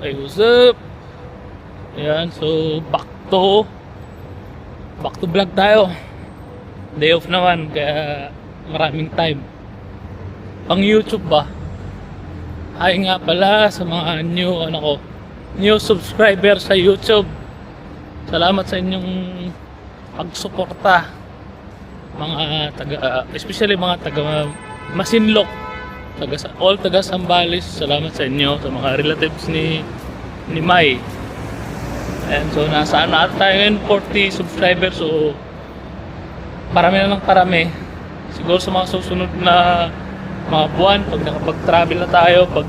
Hey, what's up? Ayan, so back to vlog tayo. Day off naman, kaya maraming time. Pang YouTube ba? Ay nga pala sa mga new subscriber sa YouTube. Salamat sa inyong pagsuporta. Especially mga taga Masinloc, all taga Sambales. Salamat sa inyo, sa mga relatives ni Mai. And so nasa tayo ngayon, 40 subscribers. So parami na lang parami. Siguro sa mga susunod na mga buwan, pag nakapag-travel na tayo, pag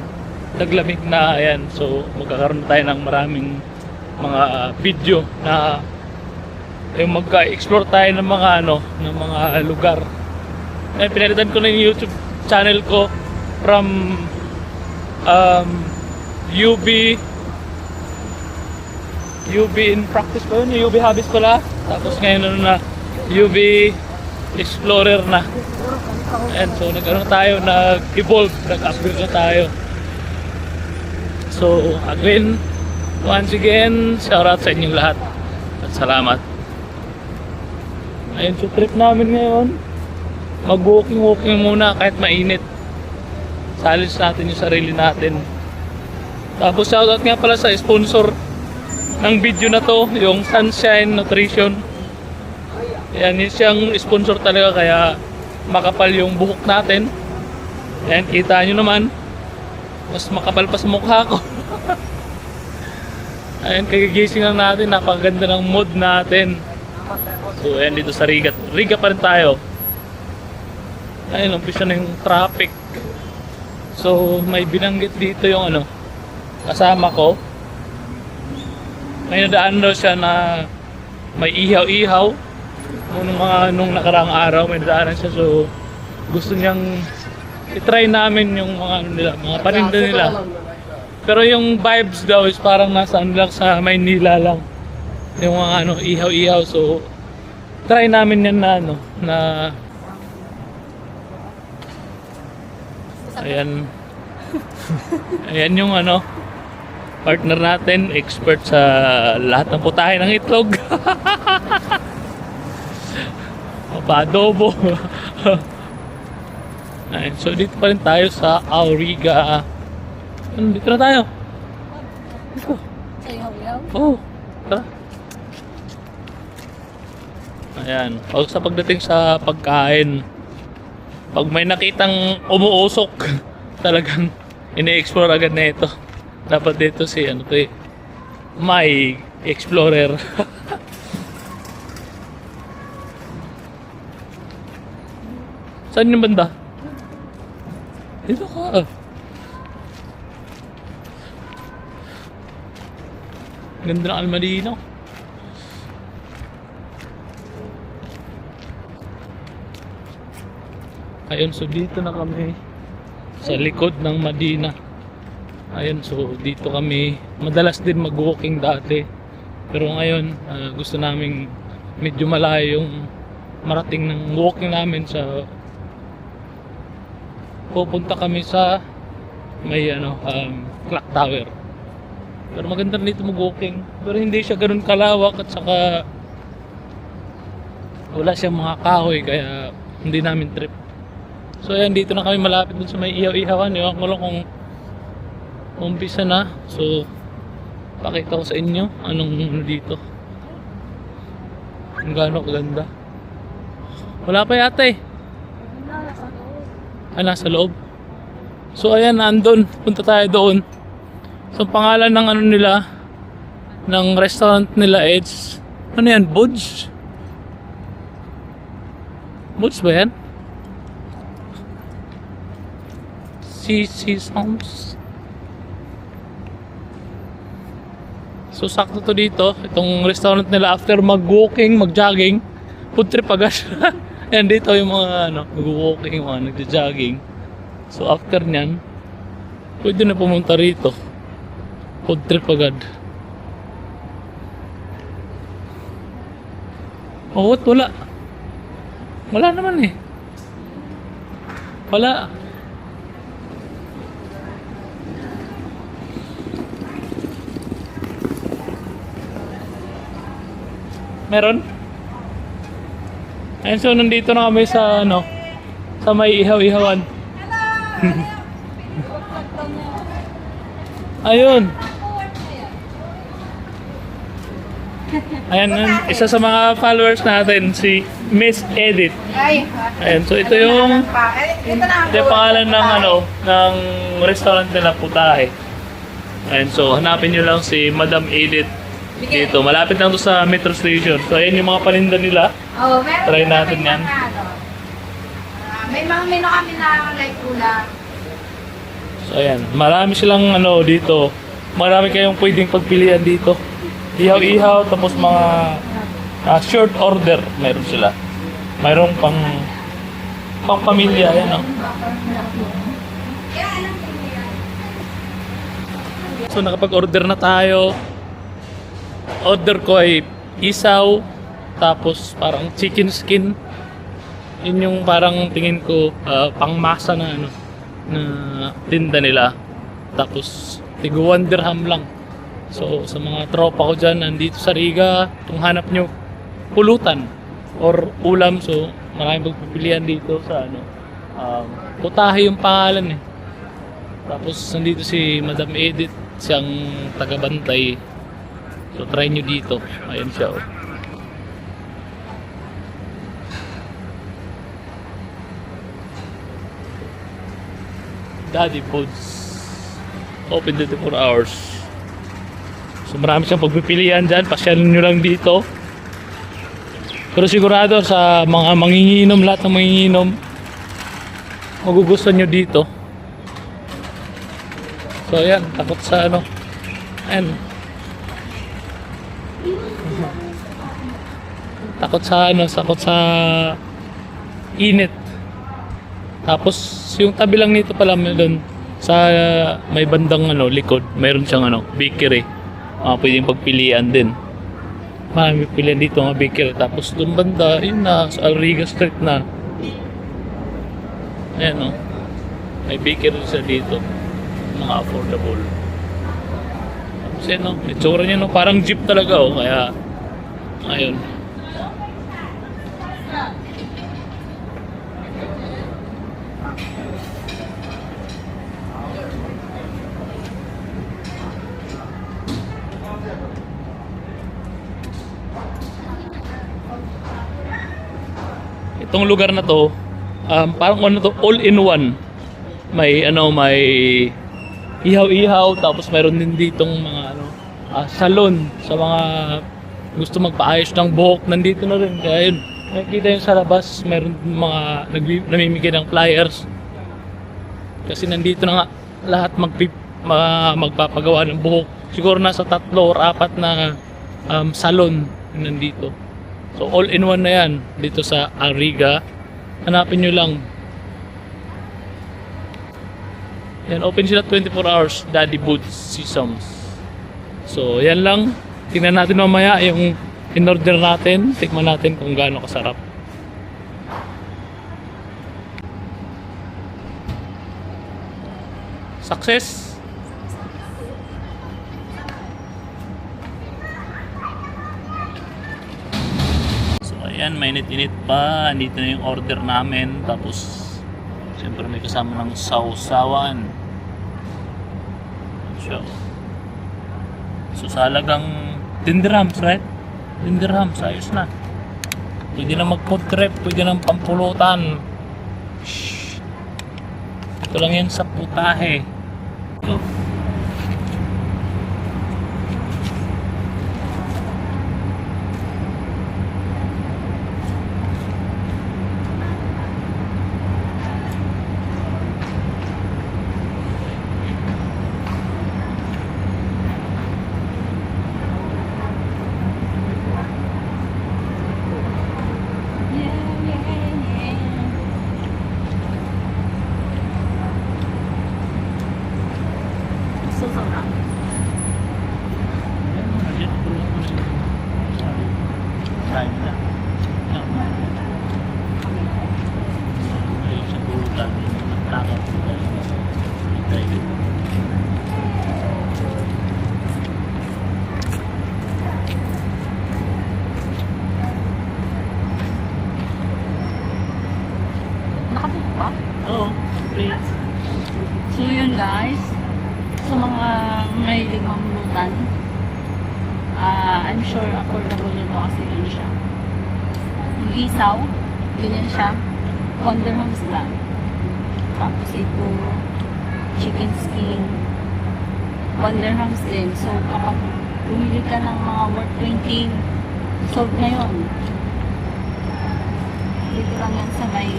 naglamig na, ayan, so magkakaroon na tayo ng maraming mga video na yung magka-explore tayo ng mga ng mga lugar. Ayan, pinalitan ko na yung YouTube channel ko from UB in practice pa yun, UB hobbies pala. Tapos ngayon na UB Explorer na. And so nag-evolve, nag-upgrade na tayo. So again, once again, shout out sa inyong lahat at salamat. Ayun, so trip namin ngayon, mag-walking muna kahit mainit. Salis natin yung sarili natin. Tapos shout out nga pala sa sponsor ng video na to, yung Sunshine Nutrition. Yan, yun siyang sponsor talaga, kaya makapal yung buhok natin. Yan, kita nyo naman, mas makapal pa sa mukha ko. Ayan, kagigising lang natin, napakaganda ng mood natin. So ayan, dito sa Riga pa rin tayo. Ayun, umpisa na yung traffic. So may binanggit dito yung kasama ko. May nadaan daw siya na may ihaw-ihaw. Nung nakaraang araw may nadaanan siya, so gusto niyang i-try namin yung mga paninda nila. Pero yung vibes daw is parang nasa lang sa Maynila lang. Yung mga ihaw-ihaw, so try namin yan na ayan. Ayan yung partner natin, expert sa lahat ng putahe ng itlog. Padobo. Ayan, so dito pa rin tayo sa Auriga. Dito na tayo. Dito. Sa ihaw-ihaw? Oo, tara. Ayan, pagdating sa pagkain, pag may nakitang umuusok, talagang ini-explore agad na ito. Dapat dito si Mai Explorer. Saan yung banda? Dito ka. Ganda ng Almadino. Ayun, so dito na kami sa likod ng Madina. Ayun, so dito kami madalas din mag-walking dati. Pero ngayon, gusto naming medyo malayo yung marating ng walking namin. Sa pupunta kami sa may clock tower. Pero maganda dito mag-walking. Pero hindi siya ganoon kalawak, at saka wala siyang mga kahoy, kaya hindi namin trip. So ayan, dito na kami malapit dun sa may ihaw-ihawan. Ewan ko lang kung umpisa na. So pakita ko sa inyo anong dito. Ang gaano kaganda. Wala pa yata eh. Nasa loob. So ayan, nandun. Punta tayo doon. So pangalan ng nila, ng restaurant nila, it's yan? Budge? Budge ba yan? CC Sounds. So sakto to dito, itong restaurant nila. After mag-walking, mag-jogging, food trip agad. Yan dito yung mga mag-walking, mga nagja-jogging. So after nyan, pwede na pumunta rito. Food trip agad. Oh, what? Wala. Wala naman eh. Wala. Meron? Ayun, so nandito na kami sa ano, sa may ihaw-ihawan. Ayun. Ayan, isa sa mga followers natin, si Miss Edith. Ayan, so ito yung pangalan ng ano, ng restaurant nila, Putahe. Ayan, so hanapin nyo lang si Madam Edith dito. Malapit lang to sa Metro Station. So ayan yung mga paninda nila. Try natin yan. May mga menu kami na like ulam. So ayan, marami silang ano dito. Marami kayong pwedeng pagpilian dito. Ihaw-ihaw, tapos mga short order meron sila. Mayroong pang pamilya, yan o. So nakapag-order na tayo. Order ko ay isaw, tapos parang chicken skin. Yun yung parang tingin ko pangmasa na ano, na tinda nila. Tapos tigo 1 dirham lang. So sa mga tropa ko dyan nandito sa Riga, kung hanap nyo pulutan or ulam, so maraming pagpipilian dito sa ano, Putahe yung pangalan eh. Tapos nandito si Madam Edith, siyang tagabantay. So try nyo dito. Ayan siya oh. Daddy Foods, open 24 hours. So marami siyang pagpipilian dyan. Pasyalin nyo lang dito. Pero sigurado sa mga manginginom, lahat ng manginginom, magugustuhan nyo dito. So ayan, takot sa ano. Ayan. Takot sa ano, takot sa init. Tapos yung tabi lang nito pala doon sa may bandang ano likod, mayroon siyang ano, bakery. Pwedeng pagpilian din. Marami pilihan dito ng bakery. Tapos doon banda, yun na, sa Alriga Street na. Ayan o. May bakery siya dito. Mga affordable. Tapos yun o. Itsura niya no, parang jeep talaga o. Kaya, ayun. Itong lugar na to, parang ano to, all in one. May ano, may ihaw-ihaw, tapos mayroon din ditong mga ano, salon sa mga gusto magpaayos ng buhok, nandito na rin. Kaya yun, nakikita yun sa labas, mayroon mga namimigay ng flyers. Kasi nandito na nga lahat magpapagawa ng buhok. Siguro nasa 3 or 4 na salon nandito. So all in one na yan dito sa Alriga. Hanapin nyo lang. Yan, open sila 24 hours. Daddy Boots Sesams. So yan lang. Tingnan natin mamaya yung in-order natin. Tikman natin kung gaano kasarap. Success! Ayan, mainit-init pa. Andito na yung order namin. Tapos, siyempre may kasama ng sausawan. So, sa halagang 10 dirhams, right? 10 dirhams, ayos na. Pwede na mag-food trip, pwede na pampulutan. Shhh. Ito lang yan sa Putahe. Ito. mahilig mamulutan, I'm sure affordable nito kasi yun siya. Yung isaw, ganyan siya. Wonderhams lang. Tapos ito, chicken skin. Wonderhams din. So, kapag pumili ka ng mga worth 20, sold na yun. Dito lang yan sa may,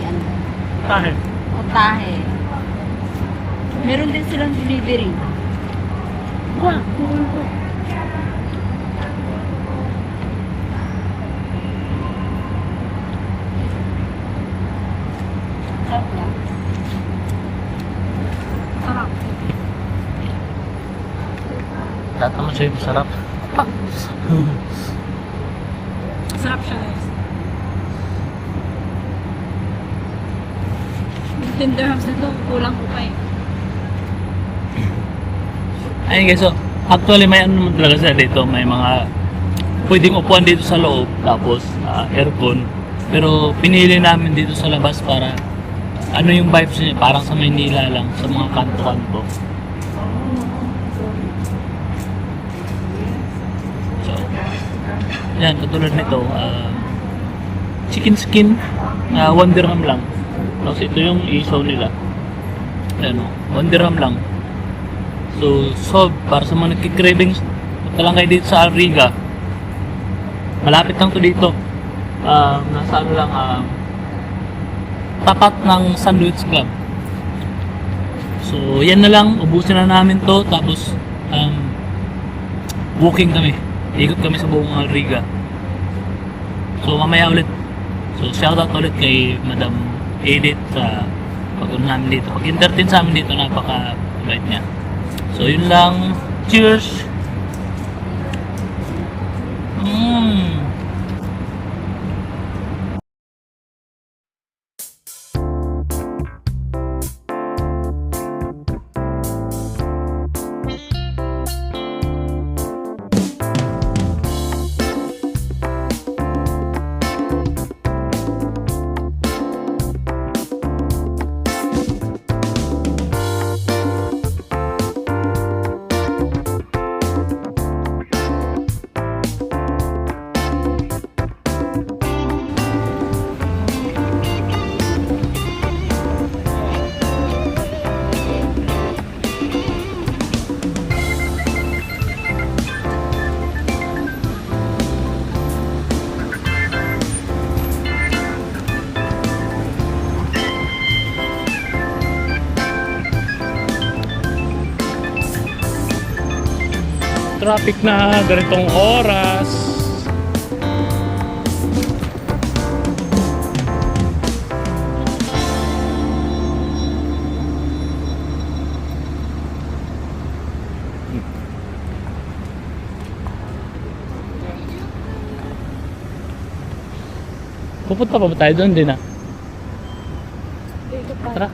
Tahe. Otahe. Meron din silang delivery. Wow. Sarap lang. Sarap. Lahat naman siya yung masarap. Sarap siya, guys. Yung tenderhams na to, kulang ko pa eh. Ayun guys, so actually may ano naman talaga sila dito, may mga pwedeng upuan dito sa loob, tapos aircon. Pero pinili namin dito sa labas para ano yung vibes niya, parang sa Maynila lang, sa mga kanto-kanto. So, yan, katulad nito, chicken skin, 1 dirham lang. Tapos ito yung isaw nila. Ayan o, 1 dirham lang. So, para sa mga nagkikravings, punta lang kayo dito sa Alriga. Malapit lang to dito. Nasa ano lang, tapat ng Sandwich Club. So, yan na lang. Ubusin na namin to. Tapos, walking kami. Ikot kami sa buong Alriga. So, mamaya ulit. So, shoutout ulit kay Madam Edith sa pag-un namin dito. Pag-entertain sa amin dito, napaka-bait niya. So, yun lang. Cheers! Traffic na ganitong oras. Pupunta pa ba tayo doon din ah? Dito pa. Tara.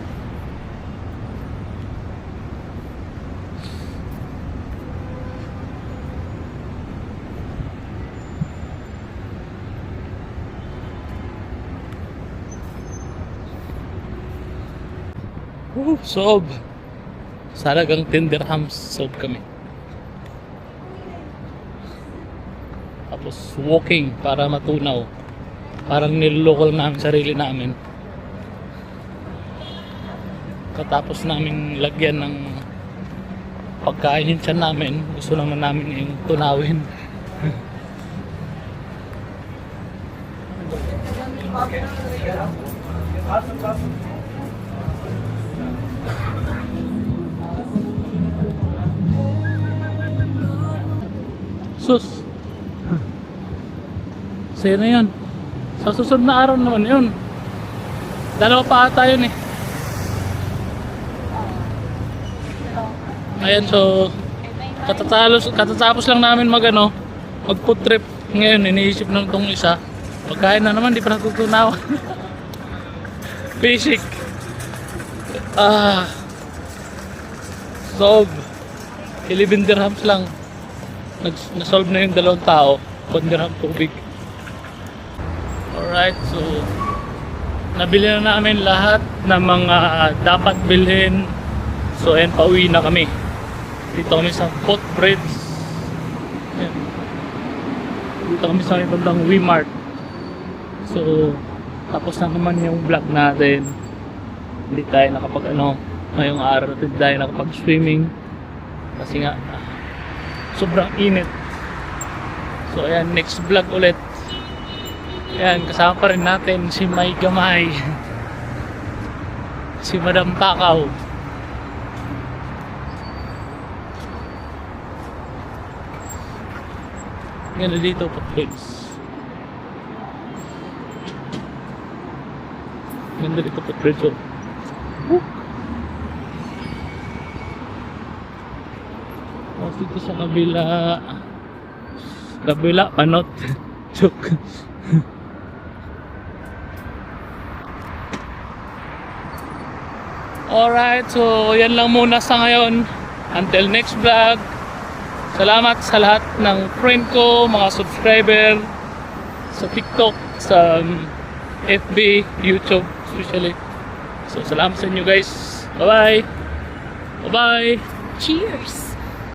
Sob. Salagang 10 dirhams sob kami. Tapos walking para matunaw. Parang niloloko lang namin sarili namin. Katapos namin lagyan ng pagkain yung tiyan namin, gusto naman namin yung tunawin. Sus. Sa'yo na yun. Sa susunod na araw naman yun. Dalawa pa ata yun eh. Ayan, so katatapos lang namin mag food trip. Ngayon iniisip na itong isa. Pagkain na naman, di pa natutunaw. Basic. Solve. 11 dirhams lang. Nasolve na yung dalawang tao. 1 dirham tubig. Alright, so nabili na namin lahat ng mga dapat bilhin. So, ayan, pauwi na kami. Dito kami sa footbridge. Ayan. Dito kami sa may bandang Wimart. So, tapos na naman yung vlog natin. Hindi tayo nakapag ngayong araw natin tayo nakapag swimming. Kasi nga, sobrang init. So, ayan, next vlog ulit. Ayan, kasama pa rin natin si May Gamay. Si Madam Takaw. Ganda dito po, friends. Ganda dito po, friends. Oh, dito sa kabila, panot. Joke. Alright, so yan lang muna sa ngayon. Until next vlog. Salamat sa lahat ng friend ko, mga subscriber sa TikTok, sa FB, YouTube, especially. So salamat sa inyo guys. Bye-bye. Bye-bye. Cheers!